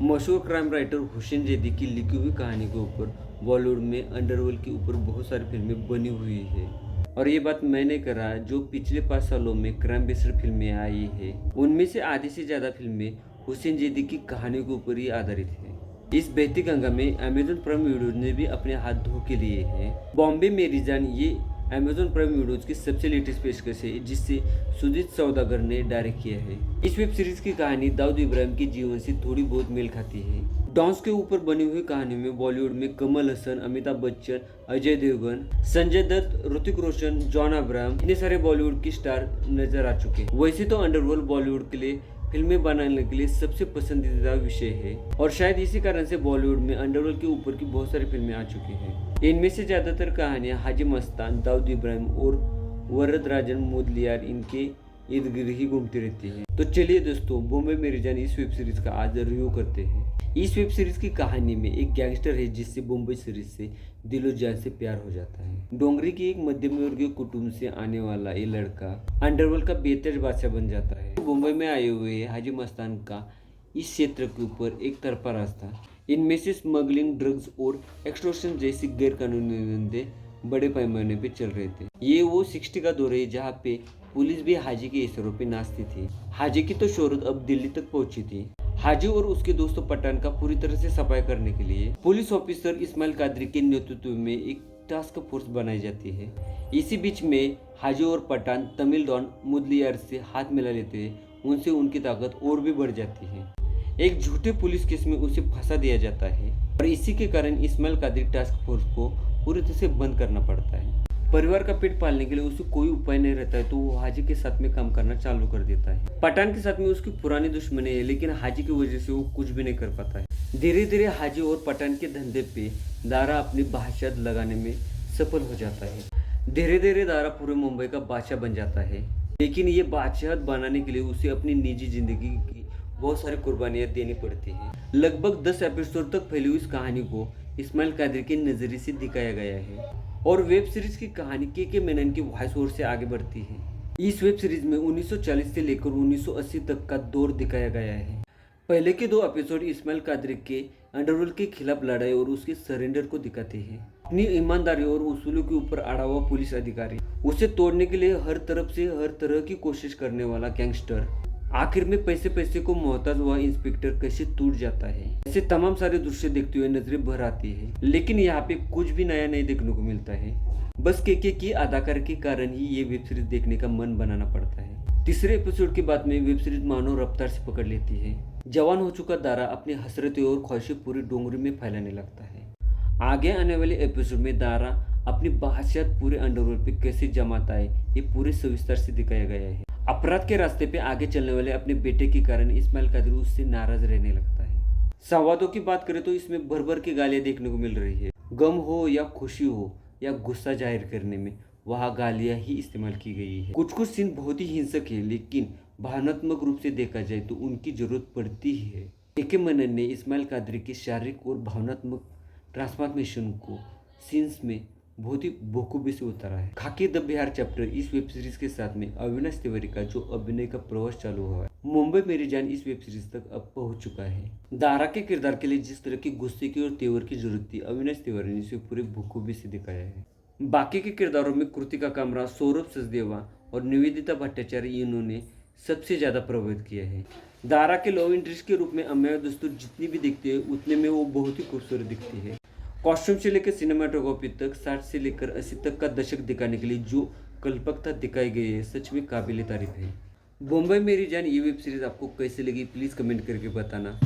मशहूर crime writer Hussain Zaidi की लिखी हुई कहानी के ऊपर बॉलीवुड में अंडरवर्ल्ड के ऊपर बहुत सारी फिल्में बनी हुई है। और ये बात मैंने करा जो पिछले 5 सालों में क्राइम बेस्ड फिल्में आई है, उनमें से आधी से ज़्यादा फिल्में हुसैन जैदी की कहानी के ऊपर ही आधारित है। इस बहती गंगा में अमेजोन प्राइम वीडियोज ने भी अपने हाथ धो के लिए हैं। बॉम्बे मेरी जान ये अमेजोन प्राइम वीडियोज की सबसे लेटेस्ट पेशकश है, जिससे सुजीत सौदागर ने डायरेक्ट किया है। इस वेब सीरीज की कहानी दाऊद इब्राहिम के जीवन से थोड़ी बहुत मेल खाती है। डॉन्स के ऊपर बनी हुई कहानी में बॉलीवुड में कमल हसन, अमिताभ बच्चन, अजय देवगन, संजय दत्त, ऋतिक रोशन, जॉन अब्राहम इतने सारे बॉलीवुड की स्टार नजर आ चुके हैं। वैसे तो अंडरवर्ल्ड बॉलीवुड के लिए फिल्में बनाने के लिए सबसे पसंदीदा विषय है और शायद इसी कारण से बॉलीवुड में अंडरवर्ल्ड के ऊपर की बहुत सारी फिल्में आ चुकी हैं। इनमें से ज़्यादातर कहानियां हाजी मस्तान, दाऊद इब्राहिम और वरदराजन मुदलियार इनके इर्द गिर्द ही घूमती रहती है। तो चलिए दोस्तों, बॉम्बे मेरी जान इस वेब सीरीज का आज रिव्यू करते हैं। इस वेब सीरीज की कहानी में एक गैंगस्टर है जिससे बॉम्बे सीरीज से दिलो जान से प्यार हो जाता है। डोंगरी की एक मध्यम वर्गीय कुटुंब से आने वाला ये लड़का अंडरवर्ल्ड का बेहतर बादशाह बन जाता है। मुंबई में आए हुए हाजी मस्तान का इस क्षेत्र के ऊपर एक तरफा रास्ता, इनमें से स्मगलिंग, ड्रग्स और एक्सटॉर्शन जैसी गैर कानूनी धंधे बड़े पैमाने पे चल रहे थे। ये वो 60 का दौर है जहाँ पे पुलिस भी हाजी के इशारों पे नाचती थी। हाजी की तो शोहरत अब दिल्ली तक पहुंची थी। हाजी और उसके दोस्त पठान का पूरी तरह से सफाई करने के लिए पुलिस ऑफिसर इस्माइल कादरी के नेतृत्व में एक टास्क फोर्स बनाई जाती है। इसी बीच में हाजी और पठान तमिल डॉन मुदलियार से हाथ मिला लेते हैं। उनसे उनकी ताकत और भी बढ़ जाती है। एक झूठे पुलिस केस में उसे फंसा दिया जाता है और इसी के कारण इस्माइल कादरी टास्क फोर्स को पूरी तरह से बंद करना पड़ता है। परिवार का पेट पालने के लिए उसे कोई उपाय नहीं रहता है तो वो हाजी के साथ में काम करना चालू कर देता है। पठान के साथ में उसकी पुरानी दुश्मनी है, लेकिन हाजी की वजह से वो कुछ भी नहीं कर पाता है। धीरे धीरे हाजी और पठान के धंधे पे दारा अपनी बादशाहत लगाने में सफल हो जाता है। धीरे धीरे दारा पूरे मुंबई का बादशाह बन जाता है, लेकिन ये बादशाहत बनाने के लिए उसे अपनी निजी जिंदगी की बहुत सारी कुर्बानियां देनी पड़ती है। लगभग 10 एपिसोड तक फैली हुई इस कहानी को इस्माइल कादरी के नजरिए से दिखाया गया है और वेब सीरीज की कहानी के मेनन की वॉइस ओवर से आगे बढ़ती है। इस वेब सीरीज में 1940 से लेकर 1980 तक का दौर दिखाया गया है। पहले के 2 एपिसोड इस्माइल कादरी के अंडरवर्ल्ड के खिलाफ लड़ाई और उसके सरेंडर को दिखाते हैं। अपनी ईमानदारी और उसूलों के ऊपर अड़ा हुआ पुलिस अधिकारी, उसे तोड़ने के लिए हर तरफ से हर तरह की कोशिश करने वाला गैंगस्टर, आखिर में पैसे को मोहताज हुआ इंस्पेक्टर कैसे टूट जाता है। ऐसे तमाम सारे दृश्य देखते हुए नजरें भर आती है, लेकिन यहाँ पे कुछ भी नया नहीं देखने को मिलता है। बस के की अदाकार के कारण ही ये वेब सीरीज देखने का मन बनाना पड़ता है। तीसरे एपिसोड के बाद में वेब सीरीज मानव रफ्तार से पकड़ लेती है। जवान हो चुका दारा अपनी हसरतें और ख्वाहिशें पूरी डोंगरी में फैलाने लगता है। आगे आने वाले एपिसोड में दारा अपनी बादशाहत पूरे अंडरवर्ल्ड पे कैसे जमाता है, ये पूरे सविस्तार से दिखाया गया है। अपराध के रास्ते पे आगे चलने वाले अपने बेटे के कारण इस्माइल कादरी उससे नाराज रहने लगता है। संवादों की बात करें तो इसमें भर भर के गालियां देखने को मिल रही है। गम हो या खुशी हो या गुस्सा जाहिर करने में वहाँ गालियां ही इस्तेमाल की गई है। कुछ सीन बहुत ही हिंसक है, लेकिन भावनात्मक रूप से देखा जाए तो उनकी जरूरत पड़ती ही है। के मनन ने इस्माइल कादरी के शारीरिक और भावनात्मक ट्रांसफॉर्मेशन को सीन्स में बहुत ही बखूबी से उतारा है। खाकी द बिहार चैप्टर इस वेब सीरीज के साथ में अविनाश तिवारी का जो अभिनय का प्रवास चालू हुआ है, मुंबई मेरी जान इस वेब सीरीज तक अब पहुंच चुका है। दारा के किरदार के लिए जिस तरह की गुस्से की और तेवर की जरूरत थी, अविनाश तिवारी ने इसे पूरे बखूबी से दिखाया है। बाकी के किरदारों में कृतिका कामरा, सौरभ सचदेवा और निवेदिता भट्टाचार्य इन्होंने सबसे ज्यादा प्रभावित किया है। दारा के लव इंटरेस्ट के रूप में अमेय दस्तूर जितनी भी दिखती है उतने में वो बहुत ही खूबसूरत दिखती है। कॉस्ट्यूम से लेकर सिनेमाटोग्राफी तक 60 से लेकर 80 तक का दशक दिखाने के लिए जो कल्पकता दिखाई गई है, सच में काबिल तारीफ है। बॉम्बे मेरी जान ये वेब सीरीज आपको कैसे लगी प्लीज़ कमेंट करके बताना।